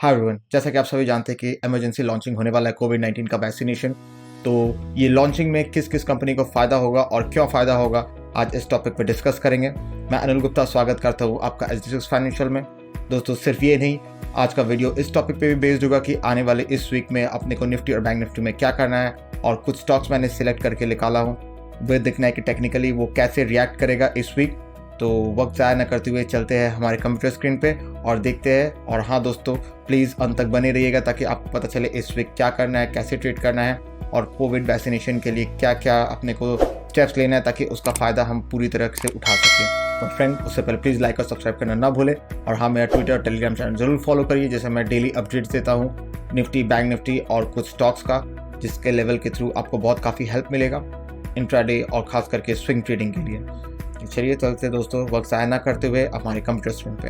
Hi everyone, जैसा कि आप सभी जानते हैं कि इमरजेंसी लॉन्चिंग होने वाला है कोविड-19 का वैक्सीनेशन। तो ये लॉन्चिंग में किस किस कंपनी को फ़ायदा होगा और क्यों फ़ायदा होगा, आज इस टॉपिक पे डिस्कस करेंगे। मैं अनिल गुप्ता स्वागत करता हूँ आपका एच-डी-एक्स फाइनेंशियल में। दोस्तों, सिर्फ ये नहीं, आज का वीडियो इस टॉपिक पे भी बेस्ड होगा कि आने वाले इस वीक में अपने को निफ्टी और बैंक निफ्टी में क्या करना है, और कुछ स्टॉक्स मैंने सिलेक्ट करके निकाला हूँ। वे देखना है कि टेक्निकली वो कैसे रिएक्ट करेगा इस वीक। तो वक्त ज़ाया न करते हुए चलते हैं हमारे कंप्यूटर स्क्रीन पे और देखते हैं। और हाँ दोस्तों, प्लीज़ अंत तक बने रहिएगा ताकि आपको पता चले इस वीक क्या करना है, कैसे ट्रीट करना है, और कोविड वैक्सीनेशन के लिए क्या क्या अपने को स्टेप्स लेना है ताकि उसका फ़ायदा हम पूरी तरह से उठा सकें। तो फ्रेंड, उससे पहले प्लीज़ लाइक और सब्सक्राइब करना ना भूलें। और हाँ, मेरा ट्विटर और टेलीग्राम चैनल ज़रूर फॉलो करिए, जैसे मैं डेली अपडेट्स देता हूँ निफ्टी, बैंक निफ्टी और कुछ स्टॉक्स का, जिसके लेवल के थ्रू आपको बहुत काफ़ी हेल्प मिलेगा इंट्राडे और ख़ास करके स्विंग ट्रेडिंग के लिए। चलिए चलते दोस्तों, वक्त ज़ाया ना करते हुए हमारे कंप्यूटर स्क्रीन पे।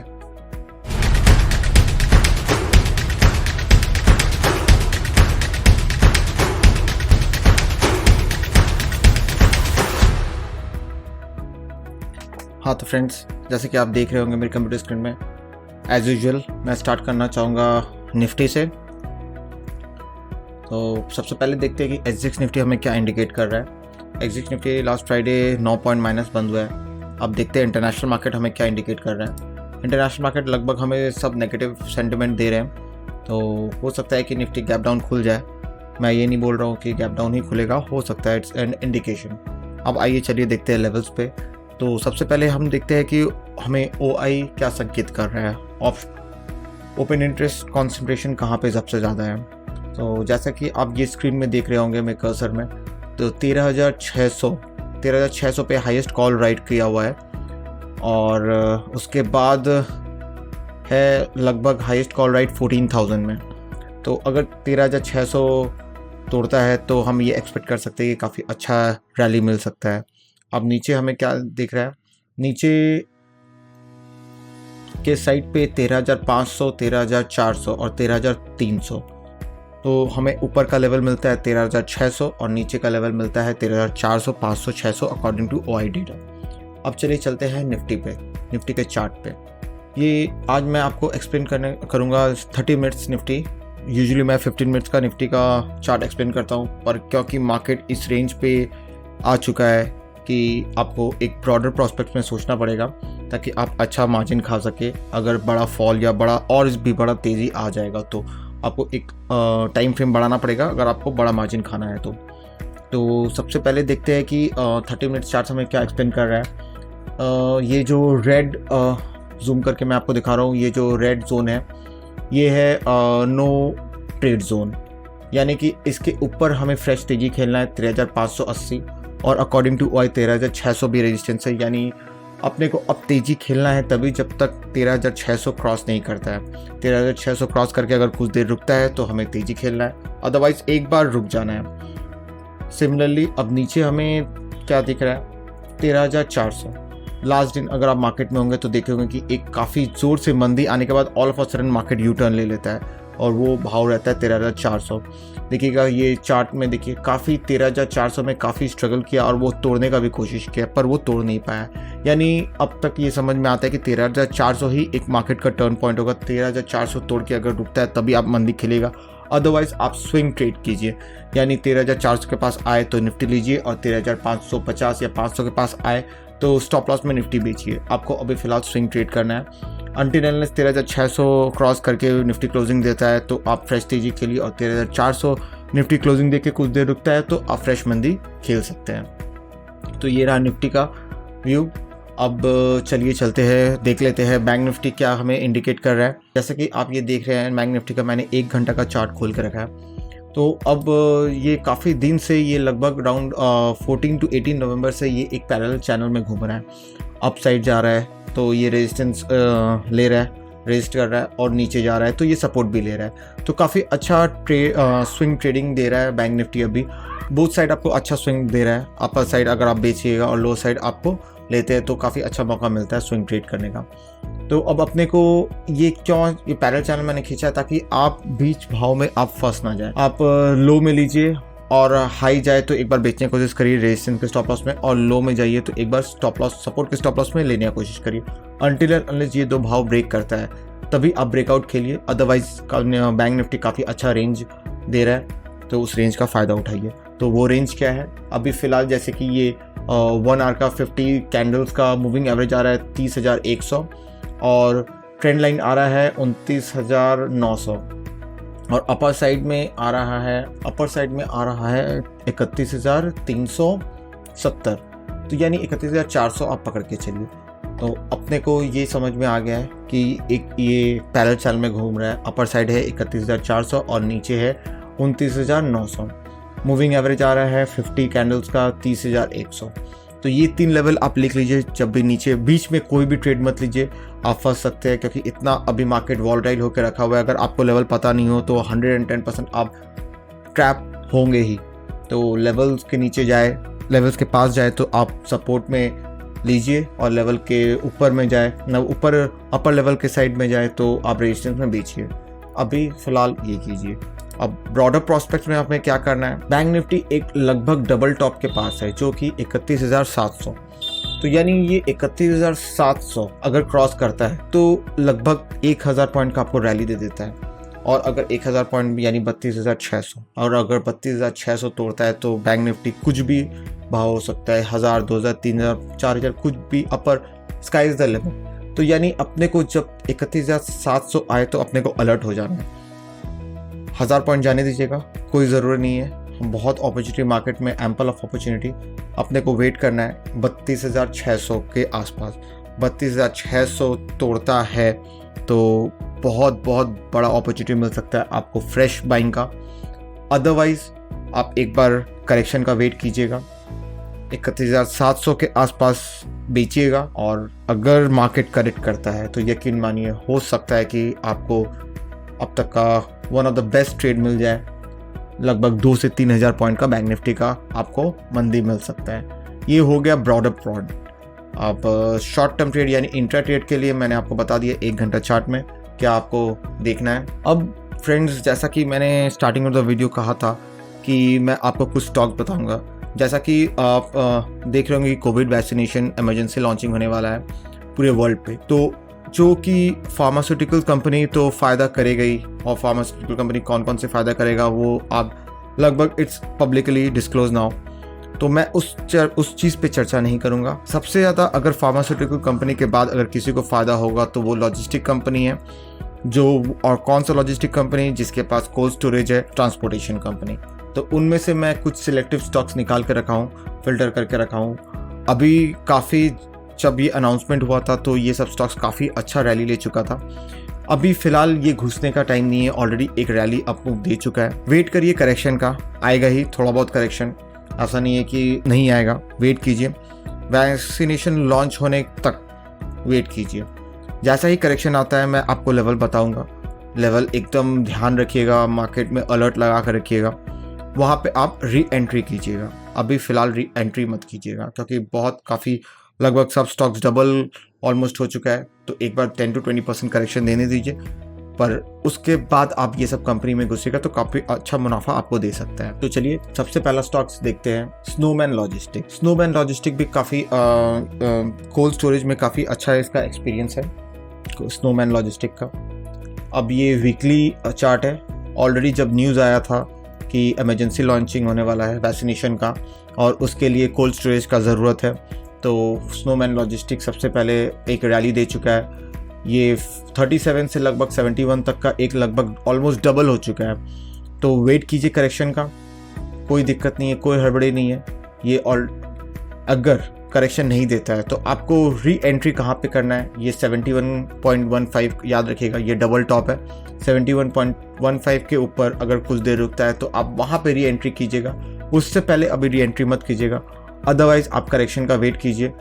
हाँ तो फ्रेंड्स, जैसे कि आप देख रहे होंगे मेरे कंप्यूटर स्क्रीन में, एज यूजुअल मैं स्टार्ट करना चाहूँगा निफ्टी से। तो सबसे पहले देखते हैं कि एच-डी-एक्स निफ्टी हमें क्या इंडिकेट कर रहा है। H-D-x Nifty last Friday 9 point minus बंद हुआ है। अब देखते हैं इंटरनेशनल मार्केट हमें क्या इंडिकेट कर रहा है। इंटरनेशनल मार्केट लगभग हमें सब नेगेटिव सेंटिमेंट दे रहे हैं, तो हो सकता है कि निफ्टी गैप डाउन खुल जाए। मैं ये नहीं बोल रहा हूँ कि गैप डाउन ही खुलेगा, हो सकता है, इट्स एन इंडिकेशन। अब आइए चलिए देखते हैं लेवल्स पे। तो सबसे पहले हम देखते हैं कि हमें OI क्या संकेत कर रहा है। ओपन इंटरेस्ट कॉन्सेंट्रेशन कहाँ पे सबसे ज़्यादा है। तो जैसा कि आप ये स्क्रीन में देख रहे होंगे मेरे कर्सर में, तो 13,600 पे हाईएस्ट कॉल राइट किया हुआ है, और उसके बाद है लगभग हाईएस्ट कॉल राइट 14,000 में। तो अगर 13,600 तोड़ता है तो हम ये एक्सपेक्ट कर सकते हैं कि काफ़ी अच्छा रैली मिल सकता है। अब नीचे हमें क्या दिख रहा है, नीचे के साइड पे 13,500, 13,400 और 13,300। तो हमें ऊपर का लेवल मिलता है 13,600 और नीचे का लेवल मिलता है 13,400, 500, 600 अकॉर्डिंग टू OI डेटा। अब चलिए चलते हैं निफ्टी पे, निफ्टी के चार्ट पे। ये आज मैं आपको एक्सप्लेन करूँगा 30 मिनट्स निफ्टी। यूजुअली मैं 15 मिनट्स का निफ्टी का चार्ट एक्सप्लेन करता हूँ, पर क्योंकि मार्केट इस रेंज पे आ चुका है कि आपको एक ब्रॉडर प्रॉस्पेक्ट में सोचना पड़ेगा ताकि आप अच्छा मार्जिन खा सके। अगर बड़ा फॉल या बड़ा और भी बड़ा तेज़ी आ जाएगा तो आपको एक टाइम फ्रेम बढ़ाना पड़ेगा अगर आपको बड़ा मार्जिन खाना है तो सबसे पहले देखते हैं कि 30 मिनट चार्ट हमें क्या एक्सप्लेन कर रहा है। ये जो रेड जूम करके मैं आपको दिखा रहा हूँ, ये जो रेड जोन है ये है नो ट्रेड जोन, यानी कि इसके ऊपर हमें फ्रेश तेजी खेलना है 13,580, और अकॉर्डिंग टू OI 13,600 भी रेजिस्टेंस है। यानी अपने को अब तेज़ी खेलना है तभी जब तक 13,600 क्रॉस नहीं करता है। 13,600 क्रॉस करके अगर कुछ देर रुकता है तो हमें तेज़ी खेलना है, अदरवाइज़ एक बार रुक जाना है। सिमिलरली अब नीचे हमें क्या दिख रहा है, 13,400। लास्ट दिन अगर आप मार्केट में होंगे तो देखेंगे कि एक काफ़ी ज़ोर से मंदी आने के बाद all of a sudden market U turn ले लेता है और वो भाव रहता है 13,400। देखिएगा ये चार्ट में, देखिए काफ़ी 13,400 में काफ़ी स्ट्रगल किया और वो तोड़ने का भी कोशिश किया, पर वो तोड़ नहीं पाया। यानी अब तक ये समझ में आता है कि 13,400 ही एक मार्केट का टर्न पॉइंट होगा। 13,400 तोड़ के अगर रुकता है तभी आप मंदी खेलेगा, अदरवाइज़ आप स्विंग ट्रेड कीजिए। यानी 13,400 के पास आए तो निफ्टी लीजिए, और 13,550 या 500 के पास आए तो स्टॉप लॉस में निफ्टी बेचिए। आपको अभी फ़िलहाल स्विंग ट्रेड करना है। अनटिल अनलेस 13,600 क्रॉस करके निफ्टी क्लोजिंग देता है तो आप फ्रेश तेजी खेलिए, और 13,400 निफ्टी क्लोजिंग देके कुछ देर रुकता है तो आप फ्रेश मंदी खेल सकते हैं। तो ये रहा निफ्टी का व्यू। अब चलिए चलते हैं, देख लेते हैं बैंक निफ्टी क्या हमें इंडिकेट कर रहा है। जैसा कि आप ये देख रहे हैं, बैंक निफ्टी का मैंने 1 घंटा का चार्ट खोल के रखा है। तो अब ये काफ़ी दिन से, ये लगभग अराउंड 14 to 18 नवंबर से ये एक पैरेलल चैनल में घूम रहा है। अप साइड जा रहा है तो ये रेजिस्टेंस ले रहा है, रेजिस्ट कर रहा है, और नीचे जा रहा है तो ये सपोर्ट भी ले रहा है। तो काफ़ी अच्छा स्विंग ट्रेडिंग दे रहा है बैंक निफ्टी। अभी बोथ साइड आपको अच्छा स्विंग दे रहा है। अपर साइड अगर आप बेचिएगा और लोअर साइड आपको लेते हैं तो काफ़ी अच्छा मौका मिलता है स्विंग ट्रेड करने का। तो अब अपने को ये पैरेलल चैनल मैंने खींचा है ताकि आप बीच भाव में आप फंस ना जाए। आप लो में लीजिए और हाई जाए तो एक बार बेचने की कोशिश करिए रेजिस्टेंस के स्टॉप लॉस में, और लो में जाइए तो एक बार स्टॉप लॉस सपोर्ट के स्टॉप लॉस में लेने की कोशिश करिए। अनटिल अनलेस ये दो भाव ब्रेक करता है तभी आप ब्रेकआउट खेलिए, अदरवाइज बैंक निफ्टी काफ़ी अच्छा रेंज दे रहा है, तो उस रेंज का फ़ायदा उठाइए। तो वो रेंज क्या है, अभी फ़िलहाल जैसे कि ये 1 आवर का 50 कैंडल्स का मूविंग एवरेज आ रहा है 30,100 और ट्रेंड लाइन आ रहा है 29,900 और अपर साइड में आ रहा है 31,370, तो यानी 31,400 आप पकड़ के चलिए। तो अपने को ये समझ में आ गया है कि एक ये पैरेलल चैनल में घूम रहा है, अपर साइड है 31,400 और नीचे है 29,900। मूविंग एवरेज आ रहा है 50 कैंडल्स का 30,100। तो ये 3 लेवल आप लिख लीजिए, जब भी नीचे बीच में कोई भी ट्रेड मत लीजिए, आप फंस सकते हैं, क्योंकि इतना अभी मार्केट वॉलेटाइल होकर रखा हुआ है। अगर आपको लेवल पता नहीं हो तो 110% आप ट्रैप होंगे ही। तो लेवल्स के नीचे जाए, लेवल्स के पास जाए तो आप सपोर्ट में लीजिए, और लेवल के ऊपर में जाए ना, ऊपर अपर लेवल के साइड में जाए तो आप रेजिस्टेंस में बेचिए। अभी फिलहाल ये कीजिए। अब ब्रॉडर प्रोस्पेक्ट में आपने क्या करना है, बैंक निफ्टी एक लगभग डबल टॉप के पास है जो कि 31,700, तो यानी ये 31,700 अगर क्रॉस करता है तो लगभग 1,000 पॉइंट का आपको रैली दे देता है। और अगर 1,000 पॉइंट यानी 32,600, और अगर 32,600 तोड़ता है तो बैंक निफ्टी कुछ भी भाव हो सकता है, 1,000, 2,000, 3,000, 4,000, कुछ भी अपर, स्काई इज द लिमिट। तो यानी अपने को जब 31,700 आए तो अपने को अलर्ट हो जाना है। 1,000 पॉइंट जाने दीजिएगा, कोई ज़रूरत नहीं है, बहुत अपॉर्चुनिटी मार्केट में, एम्पल ऑफ अपॉर्चुनिटी। अपने को वेट करना है 32,600 के आसपास। 32,600 तोड़ता है तो बहुत बड़ा अपॉर्चुनिटी मिल सकता है आपको फ्रेश बाइंग का। अदरवाइज आप एक बार करेक्शन का वेट कीजिएगा, 31,700 के आसपास बेचिएगा, और अगर मार्केट करेक्ट करता है तो यकीन मानिए हो सकता है कि आपको अब तक का one of the best trade मिल जाए। लगभग 2 से 3,000 पॉइंट का बैंक निफ्टी का आपको मंदी मिल सकता है। ये हो गया ब्रॉडर प्रॉड। अब शॉर्ट टर्म ट्रेड यानी इंट्रा ट्रेड के लिए मैंने आपको बता दिया 1 घंटा चार्ट में क्या आपको देखना है। अब फ्रेंड्स, जैसा कि मैंने स्टार्टिंग ऑफ द वीडियो कहा था कि मैं आपको कुछ स्टॉक बताऊंगा। जैसा कि आप देख रहे होंगे कि कोविड वैक्सीनेशन इमरजेंसी लॉन्चिंग होने वाला है पूरे वर्ल्ड पे, तो जो कि फार्मास्यूटिकल कंपनी तो फ़ायदा करेगा ही, और फार्मास्यूटिकल कंपनी कौन कौन से फ़ायदा करेगा वो आप लगभग इट्स पब्लिकली डिस्क्लोज नाउ, तो मैं उस चीज़ पे चर्चा नहीं करूँगा। सबसे ज़्यादा अगर फार्मास्यूटिकल कंपनी के बाद अगर किसी को फ़ायदा होगा तो वो लॉजिस्टिक कंपनी है, जो, और कौन सा लॉजिस्टिक कंपनी, जिसके पास कोल्ड स्टोरेज है, ट्रांसपोर्टेशन कंपनी। तो उनमें से मैं कुछ सिलेक्टिव स्टॉक्स निकाल के रखा हूँ, फिल्टर करके रखा हूँ। अभी काफ़ी जब ये अनाउंसमेंट हुआ था तो ये सब स्टॉक्स काफ़ी अच्छा रैली ले चुका था। अभी फ़िलहाल ये घुसने का टाइम नहीं है, ऑलरेडी एक रैली अपमूव दे चुका है। वेट करिए, करेक्शन का आएगा ही, थोड़ा बहुत करेक्शन, ऐसा नहीं है कि नहीं आएगा, वेट कीजिए। वैक्सीनेशन लॉन्च होने तक वेट कीजिए। जैसा ही करेक्शन आता है मैं आपको लेवल बताऊंगा। लेवल एकदम ध्यान रखिएगा, मार्केट में अलर्ट लगा कर रखिएगा, वहाँ पे आप री एंट्री कीजिएगा। अभी फ़िलहाल री एंट्री मत कीजिएगा, क्योंकि बहुत काफ़ी लगभग सब स्टॉक्स डबल ऑलमोस्ट हो चुका है, तो एक बार 10 to 20% करेक्शन देने दीजिए, पर उसके बाद आप ये सब कंपनी में घुसेगा तो काफ़ी अच्छा मुनाफा आपको दे सकता है। तो चलिए सबसे पहला स्टॉक्स देखते हैं, स्नोमैन लॉजिस्टिक। स्नोमैन लॉजिस्टिक भी काफ़ी कोल्ड स्टोरेज में काफ़ी अच्छा इसका एक्सपीरियंस है, स्नोमैन लॉजिस्टिक का। अब ये वीकली चार्ट है। ऑलरेडी जब न्यूज़ आया था कि इमरजेंसी लॉन्चिंग होने वाला है वैक्सीनेशन का और उसके लिए कोल्ड स्टोरेज का ज़रूरत है, तो स्नोमैन लॉजिस्टिक सबसे पहले एक रैली दे चुका है। ये 37 से लगभग 71 तक का एक लगभग ऑलमोस्ट डबल हो चुका है। तो वेट कीजिए करेक्शन का, कोई दिक्कत नहीं है, कोई हड़बड़ी नहीं है। ये और अगर करेक्शन नहीं देता है तो आपको री एंट्री कहाँ पे करना है, ये 71.15 याद रखिएगा, ये डबल टॉप है। 71.15 के ऊपर अगर कुछ देर रुकता है तो आप वहाँ पे री एंट्री कीजिएगा, उससे पहले अभी री एंट्री मत कीजिएगा। अदरवाइज आप करेक्शन का वेट कीजिए,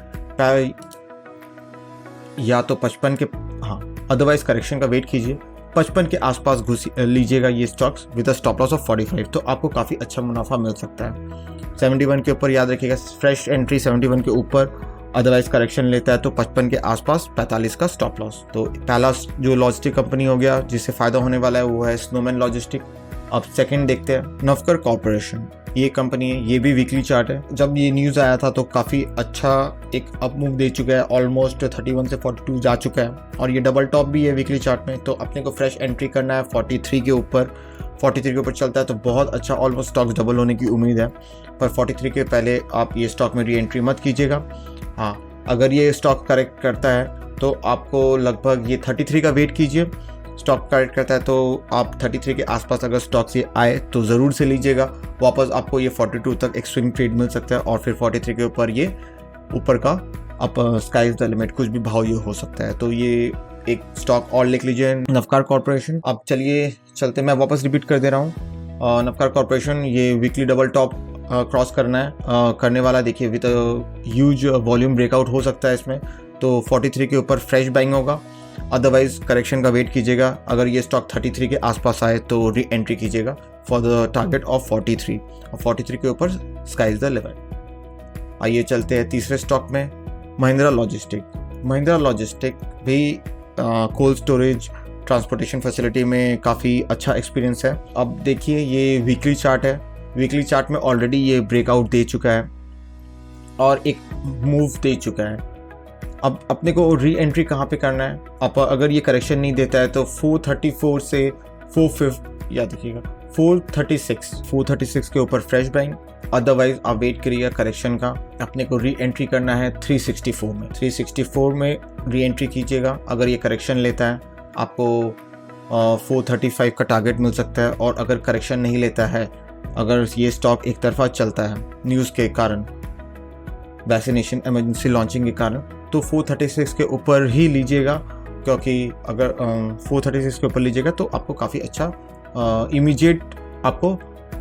या तो 55 के, हाँ, अदरवाइज करेक्शन का वेट कीजिए, 55 के आसपास घुस लीजिएगा ये stocks with a stop loss of 45, तो आपको काफ़ी अच्छा मुनाफा मिल सकता है। 71 के ऊपर याद रखिएगा, फ्रेश एंट्री 71 के ऊपर, अदरवाइज करेक्शन लेता है तो 55 के आसपास 45 का स्टॉप लॉस। तो पहला जो लॉजिस्टिक कंपनी हो गया जिससे फ़ायदा होने वाला है वो है स्नोमैन लॉजिस्टिक। अब सेकंड देखते हैं, नवकर कॉरपोरेशन। ये कंपनी है, ये भी वीकली चार्ट है। जब ये न्यूज़ आया था तो काफ़ी अच्छा एक अप मूव दे चुका है, ऑलमोस्ट 31 से 42 जा चुका है और ये डबल टॉप भी है वीकली चार्ट में। तो अपने को फ्रेश एंट्री करना है 43 के ऊपर। 43 के ऊपर चलता है तो बहुत अच्छा, ऑलमोस्ट स्टॉक्स डबल होने की उम्मीद है, पर 43 के पहले आप ये स्टॉक में री एंट्री मत कीजिएगा। हाँ, अगर ये स्टॉक करेक्ट करता है तो आपको लगभग ये 33 का वेट कीजिए। स्टॉक करेक्ट करता है तो आप 33 के आसपास अगर स्टॉक से आए तो ज़रूर से लीजिएगा। वापस आपको ये 42 तक एक स्विंग ट्रेड मिल सकता है और फिर 43 के ऊपर ये ऊपर का आप स्काई इज द लिमिट, कुछ भी भाव ये हो सकता है। तो ये एक स्टॉक और लिख लीजिए, नवकार कॉर्पोरेशन। अब चलिए चलते, मैं वापस रिपीट कर दे रहा हूँ। नवकार कॉर्पोरेशन ये वीकली डबल टॉप क्रॉस करना है, करने वाला। देखिए विद ह्यूज वॉल्यूम ब्रेकआउट हो सकता है इसमें, तो 43 के ऊपर फ्रेश बाइंग होगा। अदरवाइज करेक्शन का वेट कीजिएगा। अगर ये स्टॉक 33 के आसपास आए तो री एंट्री कीजिएगा फॉर द टारगेट ऑफ 43 और 43 के ऊपर स्काई इज द लिमिट। आइए चलते हैं तीसरे स्टॉक में, महिंद्रा लॉजिस्टिक। महिंद्रा लॉजिस्टिक भी कोल्ड स्टोरेज ट्रांसपोर्टेशन फैसिलिटी में काफ़ी अच्छा एक्सपीरियंस है। अब देखिए ये वीकली चार्ट है, वीकली चार्ट में ऑलरेडी ये ब्रेकआउट दे चुका है और एक मूव दे चुका है। अब अपने को री एंट्री कहाँ पे करना है? आप अगर ये करेक्शन नहीं देता है तो 434 से 450 या देखिएगा 436 के ऊपर फ्रेश बाइंग। अदरवाइज आप वेट करिएगा करेक्शन का। अपने को री एंट्री करना है 364 में, 364 में री एंट्री कीजिएगा। अगर ये करेक्शन लेता है आपको 435 का टारगेट मिल सकता है, और अगर करेक्शन नहीं लेता है, अगर ये स्टॉक एक तरफा चलता है न्यूज़ के कारण, वैक्सीनेशन इमरजेंसी लॉन्चिंग के कारण, तो 436 के ऊपर ही लीजिएगा, क्योंकि अगर 436 के ऊपर लीजिएगा तो आपको काफ़ी अच्छा इमीडिएट आपको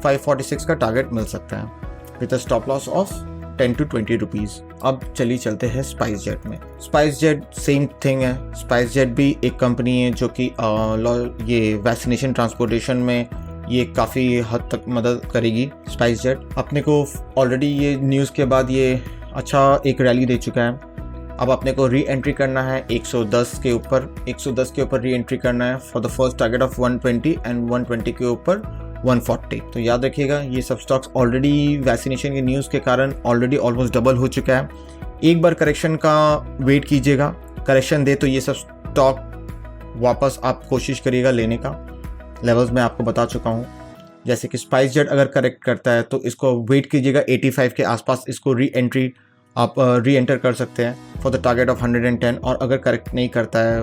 546 का टारगेट मिल सकता है with a stop loss of 10 to 20 rupees. अब चलिए चलते हैं स्पाइस जेट में। स्पाइस जेट सेम थिंग है। स्पाइस जेट भी एक कंपनी है जो कि ये वैक्सीनेशन ट्रांसपोर्टेशन में ये काफ़ी हद तक मदद करेगी। स्पाइस जेट अपने को ऑलरेडी ये न्यूज़ के बाद ये अच्छा एक रैली दे चुका है। अब अपने को री एंट्री करना है 110 के ऊपर, 110 के ऊपर री एंट्री करना है for the first target of 120 and 120 के ऊपर 140। तो याद रखिएगा ये सब स्टॉक्स ऑलरेडी वैक्सीनेशन के न्यूज़ के कारण ऑलरेडी ऑलमोस्ट डबल हो चुका है। एक बार करेक्शन का वेट कीजिएगा, करेक्शन दे तो ये सब स्टॉक वापस आप कोशिश करिएगा लेने का। लेवल्स मैं आपको बता चुका हूँ, जैसे कि स्पाइस जेट अगर करेक्ट करता है तो इसको वेट कीजिएगा 85 के आसपास, इसको री एंट्री आप री एंटर कर सकते हैं फॉर द टारगेट ऑफ 110। और अगर करेक्ट नहीं करता है,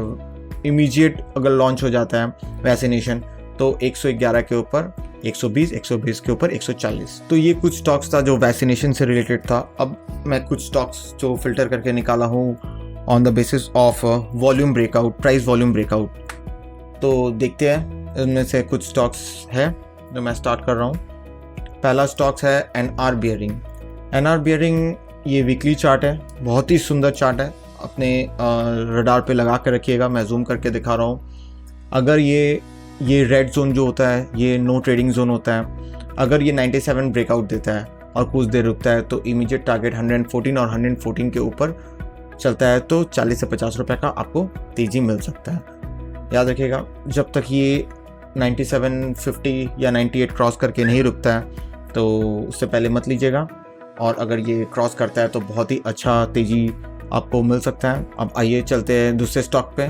इमीडिएट अगर लॉन्च हो जाता है वैक्सीनेशन, तो 111 के ऊपर 120 के ऊपर 140। तो ये कुछ स्टॉक्स था जो वैक्सीनेशन से रिलेटेड था। अब मैं कुछ स्टॉक्स जो फिल्टर करके निकाला हूँ on the basis of volume breakout, price volume breakout. तो देखते हैं इनमें से कुछ स्टॉक्स है जो मैं स्टार्ट कर रहा हूँ। पहला स्टॉक्स है एनआर बियरिंग। एनआर बियरिंग ये वीकली चार्ट है, बहुत ही सुंदर चार्ट है। अपने रडार पे लगा के रखिएगा, मैं जूम करके दिखा रहा हूँ। अगर ये रेड जोन जो होता है ये नो ट्रेडिंग जोन होता है। अगर ये 97 ब्रेकआउट देता है और कुछ देर रुकता है तो इमीडिएट टारगेट 114 और 114 के ऊपर चलता है तो 40 से 50 रुपये का आपको तेज़ी मिल सकता है। याद रखिएगा जब तक ये 97, 50 या 98 क्रॉस करके नहीं रुकता है तो उससे पहले मत लीजिएगा, और अगर ये क्रॉस करता है तो बहुत ही अच्छा तेज़ी आपको मिल सकता है। अब आइए चलते हैं दूसरे स्टॉक पे,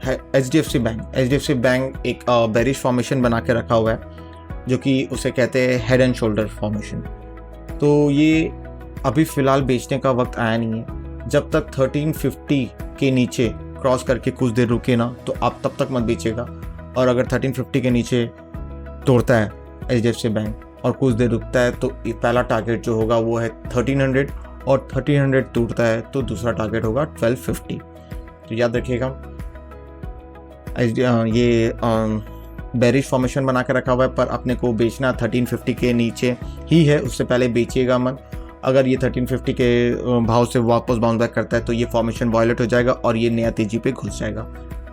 है HDFC बैंक। HDFC बैंक एक बेरिश फॉर्मेशन बना के रखा हुआ है जो कि उसे कहते हैं हेड एंड शोल्डर फॉर्मेशन। तो ये अभी फ़िलहाल बेचने का वक्त आया नहीं है। जब तक 1350 के नीचे क्रॉस करके कुछ देर रुके ना तो आप तब तक मत बेचेगा, और अगर 1350 के नीचे तोड़ता है HDFC बैंक और कुछ देर रुकता है तो पहला टारगेट जो होगा वो है 1300, और 1300 टूटता है तो दूसरा टारगेट होगा 1250। तो याद रखिएगा ये बेरिश फॉर्मेशन बना के रखा हुआ है, पर अपने को बेचना 1350 के नीचे ही है, उससे पहले बेचिएगा मत। अगर ये 1350 के भाव से वापस बाउंस बैक करता है तो ये फॉर्मेशन वायलेट हो जाएगा और ये नया तेजी पे घुस जाएगा।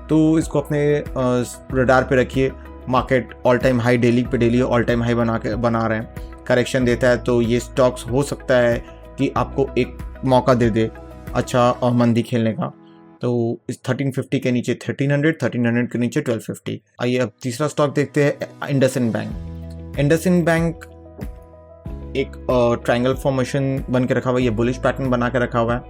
तो इसको अपने रडार पे रखिए। Market all time high, daily all time high बना रहे हैं। करेक्शन देता है तो ये स्टॉक्स हो सकता है कि आपको एक मौका दे दे अच्छा मंदी खेलने का। तो इस 1350 के नीचे 1300 के नीचे 1250। आइए अब तीसरा स्टॉक देखते हैं, इंडसइंड बैंक। इंडसइंड बैंक एक ट्रायंगल फॉर्मेशन बन के रखा हुआ है, ये बुलिश पैटर्न बना के रखा हुआ है।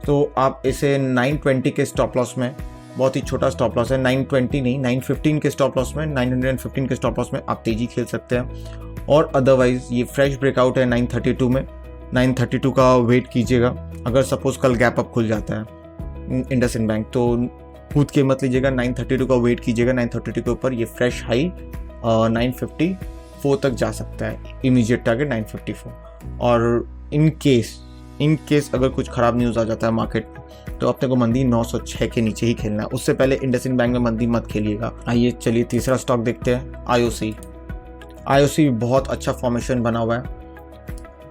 तो आप इसे 920 के स्टॉप लॉस में, बहुत ही छोटा स्टॉप लॉस है, 920 नहीं 915 के स्टॉप लॉस में, 915 के स्टॉप लॉस में आप तेजी खेल सकते हैं। और अदरवाइज ये फ्रेश ब्रेकआउट है 932 में, 932 का वेट कीजिएगा। अगर सपोज कल गैप अप खुल जाता है इंडसइंड बैंक तो कूद के मत लीजिएगा, 932 का वेट कीजिएगा। 932 के ऊपर ये फ्रेश हाई 954 तक जा सकता है, इमीडिएट टारगेट 954। और इन केस अगर कुछ ख़राब न्यूज़ आ जाता है मार्केट तो अपने को मंदी 906 के नीचे ही खेलना है, उससे पहले इंडसइंड बैंक में मंदी मत खेलिएगा। आइए चलिए तीसरा स्टॉक देखते हैं, आईओसी बहुत अच्छा फॉर्मेशन बना हुआ है,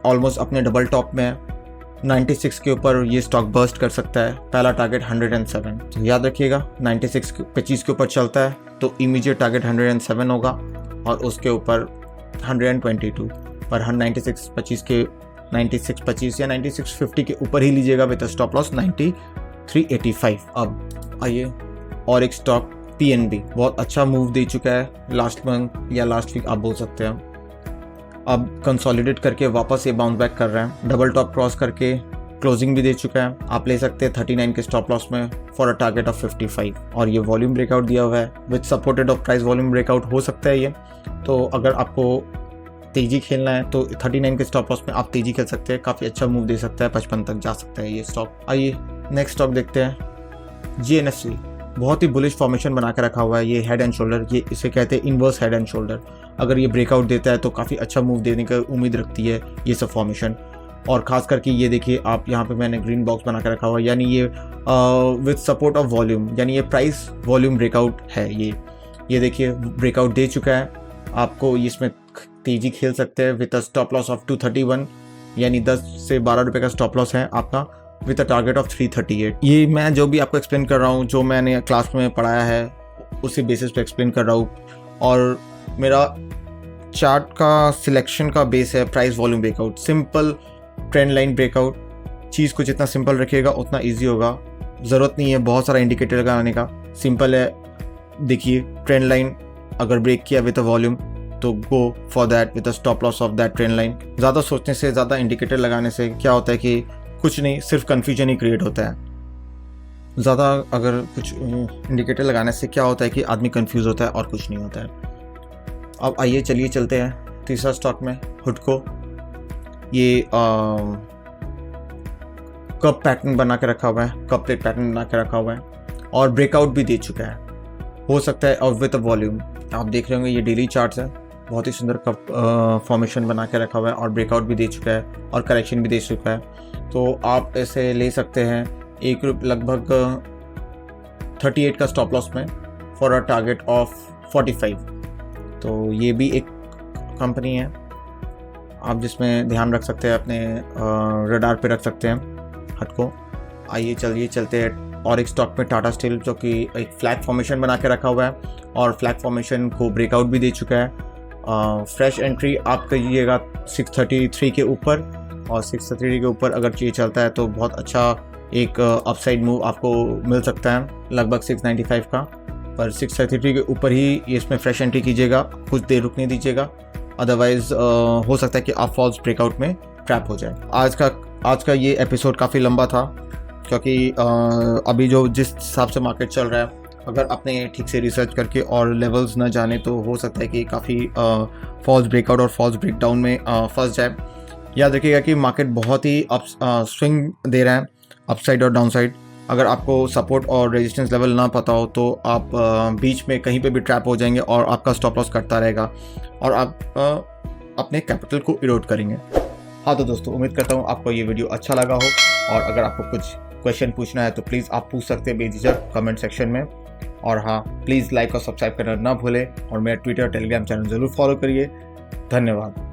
ऑलमोस्ट अपने डबल टॉप में है। 96 के ऊपर ये स्टॉक बर्स्ट कर सकता है, पहला टारगेट 107। तो याद रखिएगा 95 के ऊपर चलता है तो इमीडिएट टारगेट 107 होगा और उसके ऊपर 122, पर 96.25 या 96.50 के ऊपर ही लीजिएगा विद स्टॉप लॉस 93.85। अब आइए और एक स्टॉक पीएनबी बहुत अच्छा मूव दे चुका है लास्ट मंथ या लास्ट वीक आप बोल सकते हैं। अब कंसोलिडेट करके वापस ये बाउंस बैक कर रहा है, डबल टॉप क्रॉस करके क्लोजिंग भी दे चुका है। आप ले सकते हैं 39 के स्टॉप लॉस में फॉर अ टारगेट ऑफ 55। और ये वॉल्यूम ब्रेकआउट दिया हुआ है with supported of price volume breakout हो सकता है ये। तो अगर आपको तेजी खेलना है तो 39 के स्टॉप लॉस में आप तेजी खेल सकते हैं, काफ़ी अच्छा मूव दे सकता है, 55 तक जा सकता है ये स्टॉक। आइए नेक्स्ट स्टॉक देखते हैं, जीएनएफसी बहुत ही बुलिश फॉर्मेशन बना के रखा हुआ है। ये हेड एंड शोल्डर, ये इसे कहते हैं इन्वर्स हेड एंड शोल्डर। अगर ये ब्रेकआउट देता है तो काफ़ी अच्छा मूव देने की उम्मीद रखती है ये सब फॉर्मेशन। और ख़ास करके ये देखिए आप यहाँ पे मैंने ग्रीन बॉक्स बना के रखा हुआ है, यानी ये विद सपोर्ट ऑफ वॉल्यूम, यानी ये प्राइस वॉल्यूम ब्रेकआउट है। ये देखिए ब्रेकआउट दे चुका है, आपको इसमें तेजी खेल सकते हैं with a stop loss of 231, यानी 10 से 12 रुपये का स्टॉप लॉस है आपका विद अ टारगेट ऑफ 338। ये मैं जो भी आपको एक्सप्लेन कर रहा हूँ, जो मैंने क्लास में पढ़ाया है उसी बेसिस पे एक्सप्लेन कर रहा हूँ। और मेरा चार्ट का सिलेक्शन का बेस है price volume breakout, simple trend line breakout. चीज़ को जितना सिंपल रखिएगा उतना ईजी होगा, ज़रूरत नहीं है बहुत सारा इंडिकेटर लगाने का, सिंपल है। देखिए ट्रेंड लाइन अगर ब्रेक किया विद अ वॉल्यूम तो go for that with a stop loss of that trend line. ज़्यादा सोचने से, ज़्यादा इंडिकेटर लगाने से क्या होता है कि कुछ नहीं, सिर्फ कन्फ्यूजन ही क्रिएट होता है। ज़्यादा अगर कुछ इंडिकेटर लगाने से क्या होता है कि आदमी कंफ्यूज होता है और कुछ नहीं होता है। अब आइए चलिए चलते हैं तीसरा स्टॉक में, हुडको। ये कप पैटर्न बना के रखा हुआ है, कप प्लेट पैटर्न बना के रखा हुआ है और ब्रेकआउट भी दे चुका है, हो सकता है और विद अ वॉल्यूम। आप देख रहे होंगे ये डेली चार्ट्स है, बहुत ही सुंदर कप फॉर्मेशन बना के रखा हुआ है और ब्रेकआउट भी दे चुका है और करेक्शन भी दे चुका है। तो आप ऐसे ले सकते हैं एक लगभग 38 का स्टॉप लॉस में फॉर अ टारगेट ऑफ 45। तो ये भी एक कंपनी है आप जिसमें ध्यान रख सकते हैं, अपने रडार पे रख सकते हैं हुडको। आइए चलिए चलते हैं और एक स्टॉक में, टाटा स्टील, जो कि एक फ्लैग फॉर्मेशन बना के रखा हुआ है और फ्लैग फॉर्मेशन को ब्रेकआउट भी दे चुका है। फ्रेश एंट्री आप करिएगा 633 के ऊपर, और 633 के ऊपर अगर ये चलता है तो बहुत अच्छा एक अपसाइड मूव आपको मिल सकता है, लगभग 695 का। पर 633 के ऊपर ही इसमें फ्रेश एंट्री कीजिएगा, कुछ देर रुकने दीजिएगा, अदरवाइज़ हो सकता है कि आप फॉल्स ब्रेकआउट में ट्रैप हो जाए। आज का ये एपिसोड काफ़ी लंबा था क्योंकि अभी जो जिस हिसाब से मार्केट चल रहा है, अगर आपने ठीक से रिसर्च करके और लेवल्स न जाने तो हो सकता है कि काफ़ी फॉल्स ब्रेकआउट और फॉल्स ब्रेकडाउन में फंस जाए। याद रखिएगा कि मार्केट बहुत ही स्विंग दे रहा है, अपसाइड और डाउनसाइड। अगर आपको सपोर्ट और रेजिस्टेंस लेवल ना पता हो तो आप बीच में कहीं पे भी ट्रैप हो जाएंगे और आपका स्टॉप लॉस कटता रहेगा और आप अपने कैपिटल को इरोड करेंगे। हाँ तो दोस्तों, उम्मीद करता हूँ आपको ये वीडियो अच्छा लगा हो, और अगर आपको कुछ क्वेश्चन पूछना है तो प्लीज़ आप पूछ सकते हैं बेझिझक कमेंट सेक्शन में। और हाँ, प्लीज़ लाइक और सब्सक्राइब करना ना भूलें और मेरा ट्विटर टेलीग्राम चैनल ज़रूर फॉलो करिए। धन्यवाद।